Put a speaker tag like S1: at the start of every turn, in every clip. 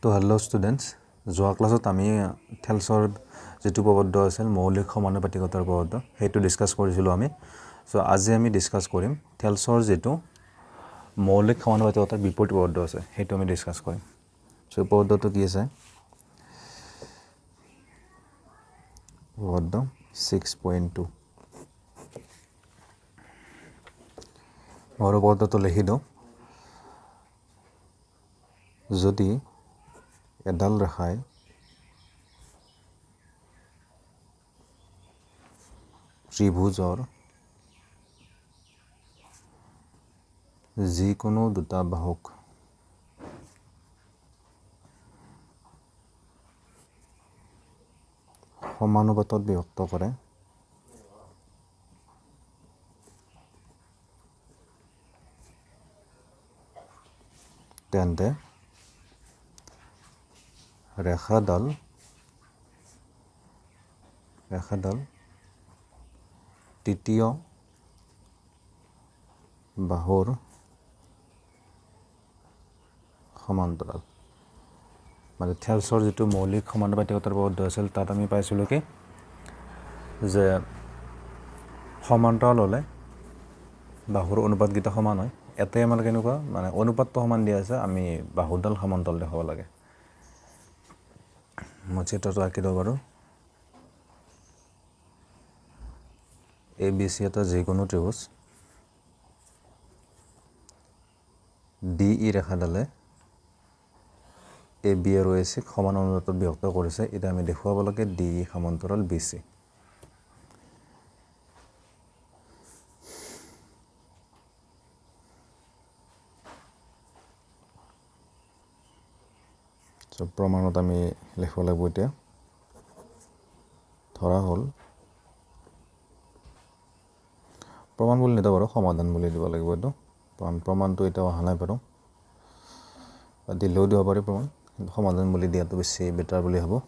S1: তো hello' students, যোৱা ক্লাছত আমি থেলছৰ যিটো প্ৰবদ্ধ আছিল মৌলিক সমানুপাতিকতাৰ প্ৰবদ্ধ সেইটো ডিছকাছ কৰিছিলোঁ আমি। চ' আজি আমি ডিছকাছ কৰিম থেলছৰ যিটো মৌলিক সমানুপাতিকতাৰ বিপৰীত প্ৰবদ্ধ আছে সেইটো আমি ডিছকাছ কৰিম। চ' প্ৰবদ্ধটো কি আছে? প্ৰবদ্ধ 6.2 আৰু প্ৰবদ্ধটো লিখি দিওঁ। যদি এডাল ৰেখাই ত্ৰিভুজৰ যিকোনো দুটা বাহুক সমানুপাতত বিভক্ত কৰে তেন্তে ৰেখাডাল তৃতীয় বাহুৰ সমান্তৰাল। মানে থেলছৰ যিটো মৌলিক সমানুপাতিকতাৰ প্ৰবদ্ধ আছিল তাত আমি পাইছিলোঁ কি যে সমান্তৰাল হ'লে বাহুৰ অনুপাতকেইটা সমান হয়। এতে আমাৰ কেনেকুৱা মানে অনুপাতটো সমান দিয়া আছে, আমি বাহুডাল সমান্তৰাল দেখাব লাগে। মই চিত্ৰটো আঁকি দিব পাৰোঁ। এ বি চি এটা যিকোনো ত্ৰিভুজ, ডি ই ৰেখাডালে এ বি আৰু এ চিক সমান অনুপাতত বিভক্ত কৰিছে। এতিয়া আমি দেখুৱাব লাগে ডি ই সমান্তৰাল বি চি। প্ৰমাণত আমি লিখিব লাগিব। এতিয়া ধৰা হ'ল প্ৰমাণ বুলি নিদিব পাৰোঁ, সমাধান বুলি দিব লাগিব। এইটো প্ৰমাণটো এতিয়াও অহা নাই বাৰু, দিলেও দিব পাৰি প্ৰমাণ, কিন্তু সমাধান বুলি দিয়াটো বেছি বেটাৰ বুলি ভাবোঁ।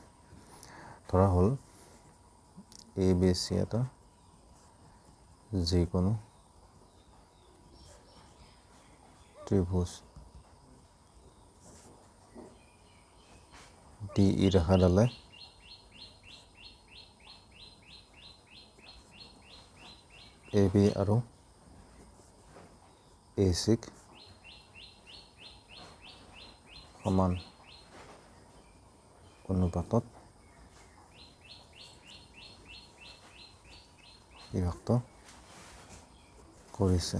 S1: ধৰা হ'ল এ বি চি এটা যিকোনো ত্ৰিভুজ, ডি ই ৰেখাডালে এ বি আৰু এ চিক সমান অনুপাতত বিভক্ত কৰিছে।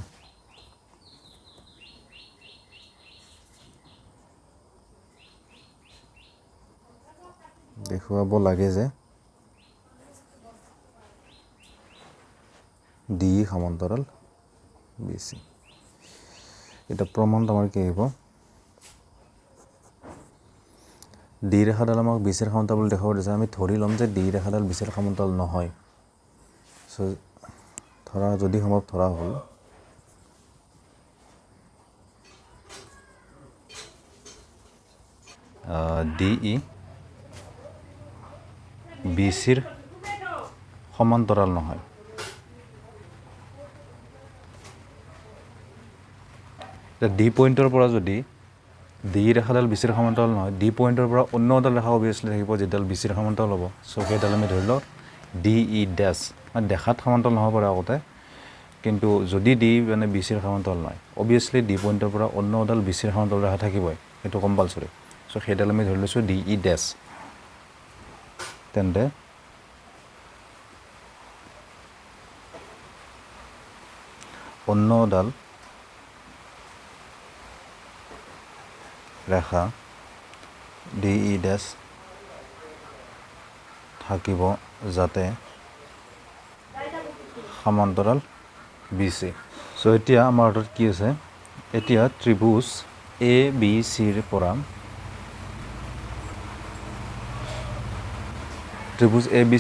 S1: দেখুৱাব লাগে যে ডি ই সমান্তৰাল বি চি। এতিয়া প্ৰমাণটো আমাৰ কি আহিব? ডি ৰেখাডাল আমাক বি চিৰ সমান্তৰাল বুলি দেখাব দিছে। আমি ধৰি ল'ম যে ডি ৰেখাডাল বি চিৰ সমান্তৰাল নহয়। চ' ধৰা যদি সম্ভৱ ধৰা হ'ল ডি ই বি চিৰ সমান্তৰাল নহয়। ডি পইণ্টৰ পৰা যদি ডি ৰেখাডাল বি চিৰ সমান্তৰাল নহয়, ডি পইণ্টৰ পৰা অন্য এডাল ৰেখা অভিয়াছলি থাকিব যিডাল বি চিৰ সমান্তৰাল হ'ব। চ' সেইডাল আমি ধৰি লওঁ ডি ই ডেছ। মানে দেখাত সমান্তৰাল নহ'ব পাৰে আগতে, কিন্তু যদি ডি মানে বি চিৰ সমান্তৰাল নহয়, অভিয়াছলি ডি পইণ্টৰ পৰা অন্য এডাল বি চিৰ সমান্তৰাল ৰেখা থাকিবই, সেইটো কম্পালচৰি। চ' সেইডাল আমি ধৰি লৈছোঁ ডি ই ডেছ। তেন্তে অন্য এডাল ৰেখা ডি ই ডেছ থাকিব যাতে সমান্তৰাল বি চি। চ' এতিয়া আমাৰ হাতত কি আছে? এতিয়া ত্ৰিভুজ এ বি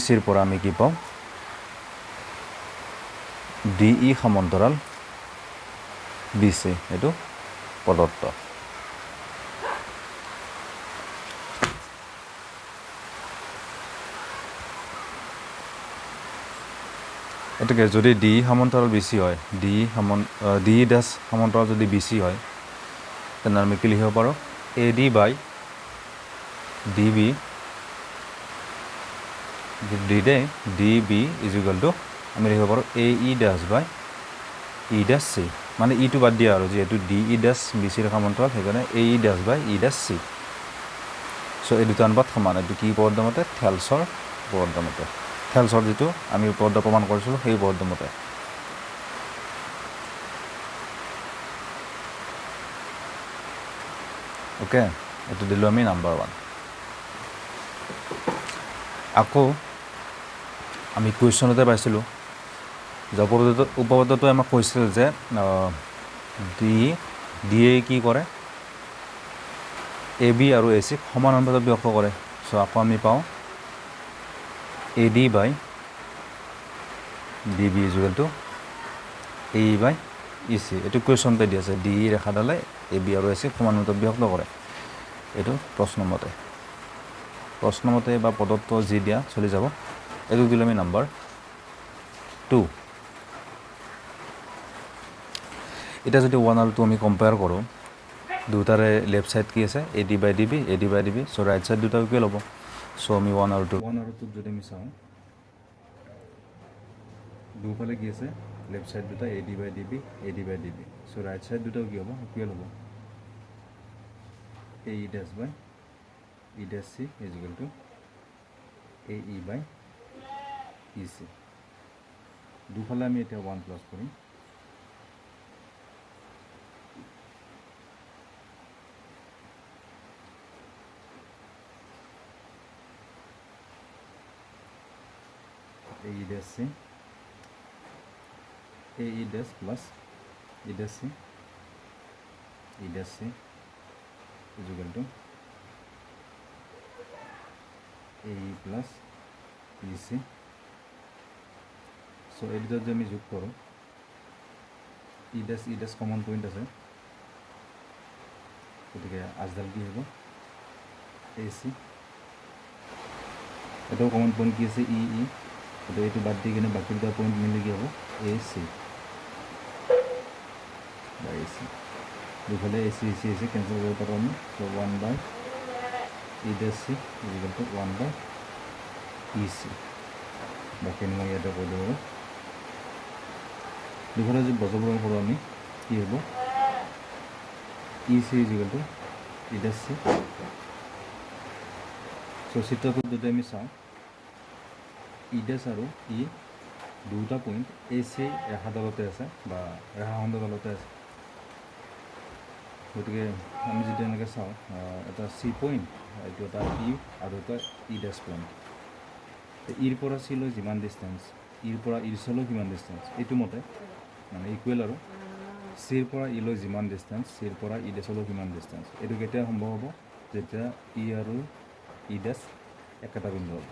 S1: চিৰ পৰা আমি কি পাওঁ? ডি ই সমান্তৰাল বি চি, এইটো প্ৰদত্ত। এটাকে যদি ডি সমান্তৰাল বি চি হয়, ডি ডেছ সমান্তৰাল যদি বি চি হয়, তেনে আমি কি লিখিব পাৰোঁ? A D by db db is equal to আমি লিখিব পাৰোঁ ae dash by e dash c মানে e টো বাদ দিয়া আৰু যেহেতু de dash bc ৰ সমান্তৰাল সেইকাৰণে ae dash by e dash c so এই দুটা অনুপাত সমান এইটো কি উপপাদ্য মতে থেলছৰ উপপাদ্য মতে থেলছৰ যেটো আমি উপপাদ্য প্ৰমাণ কৰিছিলোঁ সেই উপপাদ্য মতে ওকে এটো দিলো আমি নাম্বাৰ 1 আকৌ আমি কোৱেশ্চনতে পাইছিলোঁ যে উপপাদ্যটো আমাক কৈছিল যে ডিএ কি কৰে এ বি আৰু এ চিক সমান অনুপাতত বিভক্ত কৰে সো আকৌ আমি পাওঁ A D by D B is equal to A by E C এইটো কুৱেশ্যনতে দি আছে ডি ৰেখাডালে এ বি আৰু এ চিক সমান অনুপাতত বিভক্ত কৰে এইটো প্ৰশ্নমতে বা পদত্ব যি দিয়া চলি যাব এইটো দিলোঁ আমি নাম্বাৰ 2 এটা যদি 1 আৰু 2 আমি কম্পেয়াৰ কৰোঁ দুটাৰে লেফট সাইড কি আছে A D by D B so right side দুটা কি ল'ব সো আমি 1 আৰু 2 যদি আমি চাওঁ দুফালে কি আছে লেফট সাইড দুটা A D by D B so right side দুটা কি হ'ব কি ল'ব A E dash by E dash C is equal to A E by E C দুফালে আমি এটা 1 প্লাস কৰিম e dash c e dash plus e dash c is equal to e plus ec so এই দুটা যদি আমি যোগ কৰোঁ e dash কমন পইণ্ট আছে গতিকে আজডাল কি হ'ব ac এটাও কমন পইণ্ট কি আছে ই তো এইটো বাদ দি কিনে বাকি দুটা পইণ্ট মিলি কি হ'ব এ চি বাই এ চি দুফালে এ চি কেঞ্চেল কৰিব পাৰোঁ আমি তো 1 by E dash C is equal to 1 by E C বাকীখিনি মই ইয়াতে কৈ দিওঁ আৰু দুফালে যদি বজাবৰণ কৰোঁ আমি কি হ'ব E C is equal to E dash C so' চিত্ৰটোত যদি আমি চাওঁ ই ডেছ আৰু ই দুটা পইণ্ট এ চি ৰেখাডালতে আছে বা ৰেখাখণ্ডডালতে আছে গতিকে আমি যদি এনেকৈ চাওঁ এটা চি পইণ্ট এইটো এটা ই আৰু এটা ই ডেছ পইণ্ট ইৰ পৰা চিলৈ যিমান ডিষ্টেঞ্চ ইৰ পৰা ইৰ চলৈ কিমান ডিষ্টেঞ্চ এইটো মতে মানে ইকুৱেল আৰু চিৰ পৰা ইলৈ যিমান ডিষ্টেঞ্চ চিৰ পৰা ই ডেছলৈ কিমান ডিষ্টেঞ্চ এইটো কেতিয়া সম্ভৱ হ'ব যেতিয়া ই আৰু ই ডেছ একেটা বিন্দু হ'ব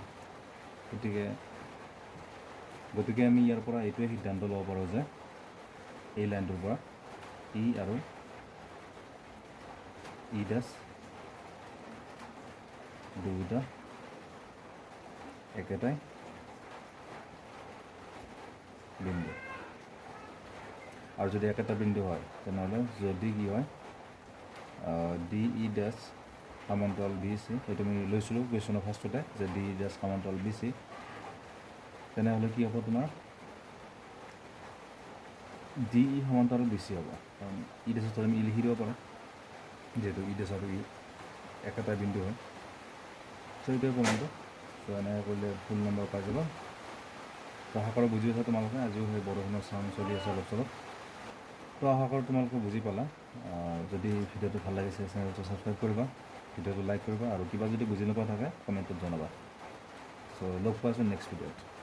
S1: গতিকে আমি ইয়াৰ পৰা এইটোৱে সিদ্ধান্ত ল'ব পাৰোঁ যে এই লাইনটোৰ পৰা ই আৰু ই ডেছ দুটা একেটাই বিন্দু আৰু যদি একেটা বিন্দু হয় তেনেহ'লে যদি কি হয় ডি ই ডেছ সমান্তৰাল বি চি সেইটো আমি লৈছিলোঁ কুৱেশ্যনৰ ফাৰ্ষ্টতে যে ডি ই ডেছ সমান্তৰাল বি চি তেনেহ'লে কি হ'ব তোমাৰ ডি ই সমান্তৰাল বি চি হ'ব কাৰণ ই ডেছত আমি ই লিখি দিব পাৰোঁ যেহেতু ই ডেছ আৰু ই একেটা বিন্দু হয় চ' এইটোৱে প্ৰমাণটো চ' এনেকৈ কৰিলে ফুল নম্বৰ পাই যাব তো আশা কৰোঁ বুজি পাইছা তোমালোকে আজিও সেই বৰষুণৰ চাউণ্ড চলি আছে অলপ চলপ তো আশা কৰোঁ তোমালোকে বুজি পালা যদি ভিডিঅ'টো ভাল লাগিছে চেনেলটো ছাবস্ক্ৰাইব কৰিবা ভিডিঅ'টো লাইক কৰিবা আৰু কিবা যদি বুজি নোপোৱা থাকে কমেণ্টত জনাবা চ' লগ পাইছোঁ নেক্সট ভিডিঅ'ত